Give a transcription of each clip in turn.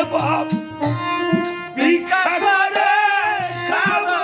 বাপ ভিক্ষা করে খাবো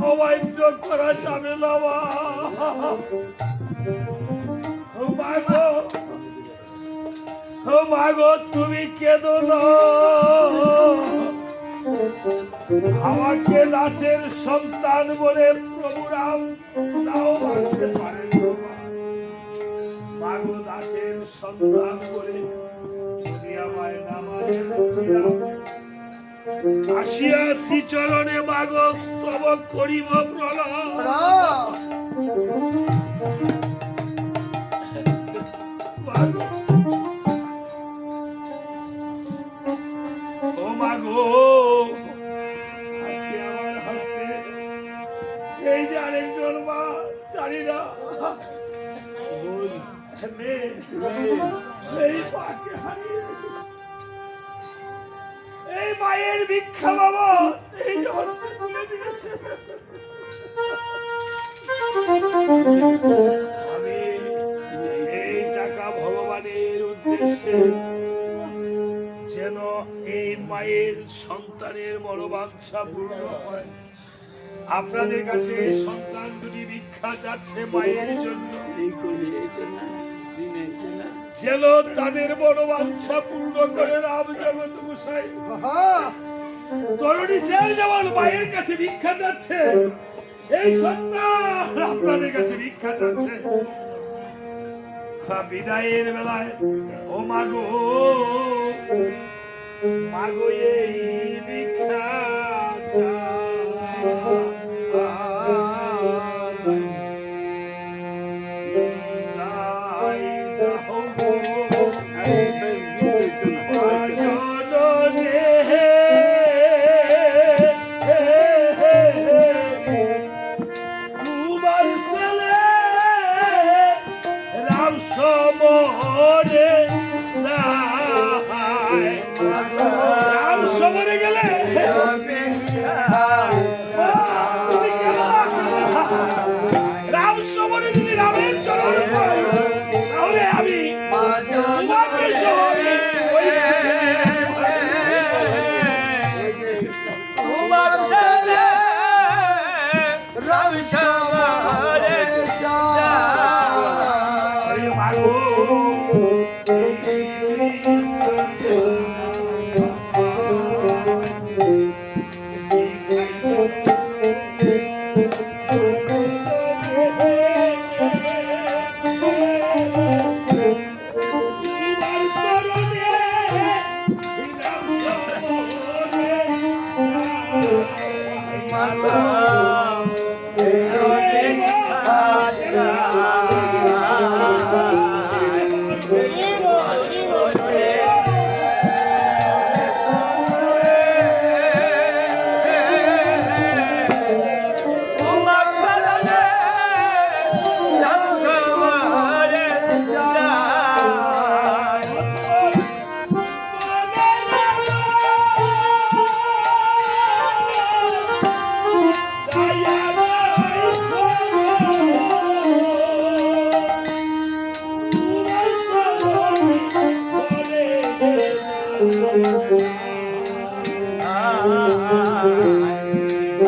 অবাধ্য করা যাবে না মাগো তুমি কেঁদো না আমাকে দাসের সন্তান বলে প্রভু রাম নাও ভাবতে পারেন মাগো দাসের সন্তান বলে যদি আমায় না মানেন আসিয়া শ্রী চরণে মাগো তব করিব প্রণাম ও মাগো আজকে আমার হাসতে এই যে আরেকজন মা জানি না এই মাকে হারিয়ে এই মায়ের ভিক্ষা বাবা এই হস্তে তুলে দিয়েছে আমি এই টাকা ভগবানের উদ্দেশ্যে যেন এই মায়ের সন্তানের মনোবাঞ্ছা পূর্ণ হয় আপনাদের কাছে সন্তান দুটি ভিক্ষা যাচ্ছে মায়ের জন্য যেন তাদের মনোবাঞ্ছা পূর্ণ করে রাম জগৎ গোসাই তরুণী শের যেমন মায়ের কাছে ভিক্ষা যাচ্ছে এই সন্তান আপনাদের কাছে ভিক্ষা যাচ্ছে বিদায়ের বেলায় ও মাগো মাগো এই ভিক্ষা রাম সমরে গেলে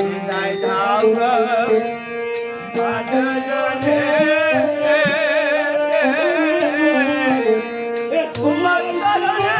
বিদায় দাও বাজনে তোমার কারণে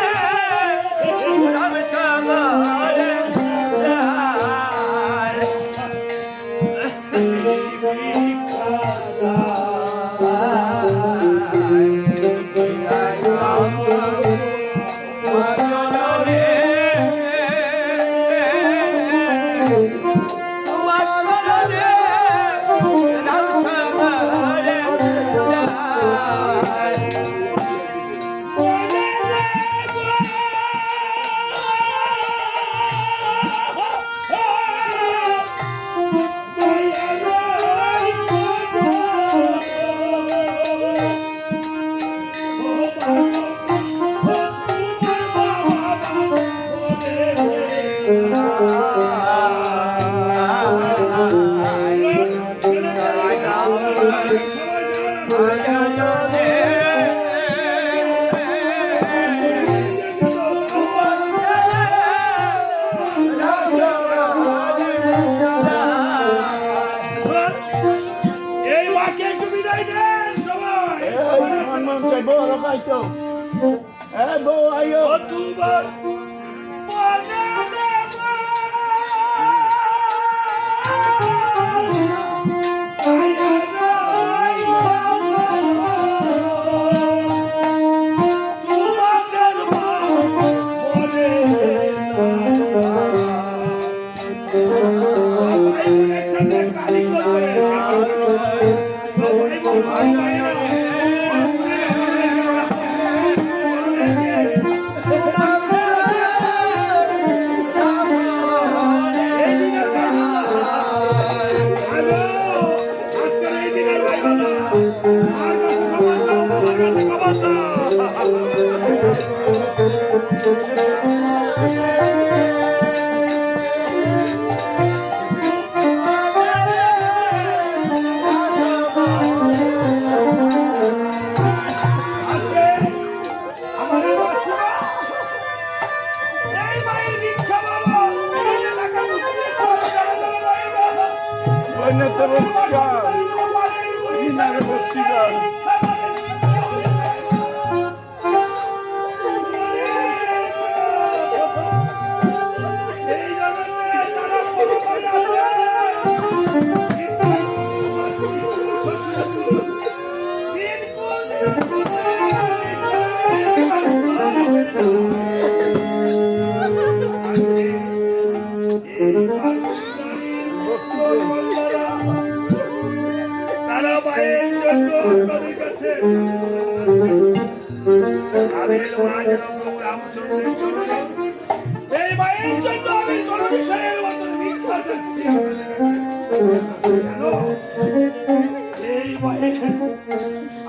রাম সাগরে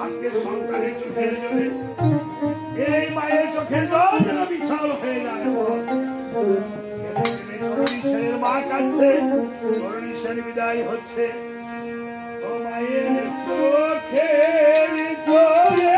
আজকে সন্তানের চোখের জলে এই মায়ের চোখের জল যেন বিশাল হয়ে যায়। ধরণীশ্বরের মা কাঁদছে, ধরণীশ্বর বিদায় হচ্ছে। ও মায়ের চোখের জলে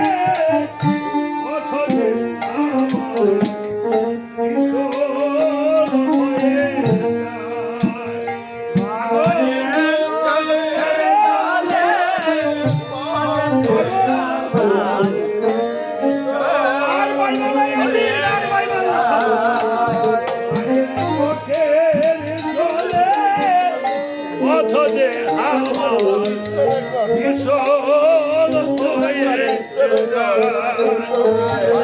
Oh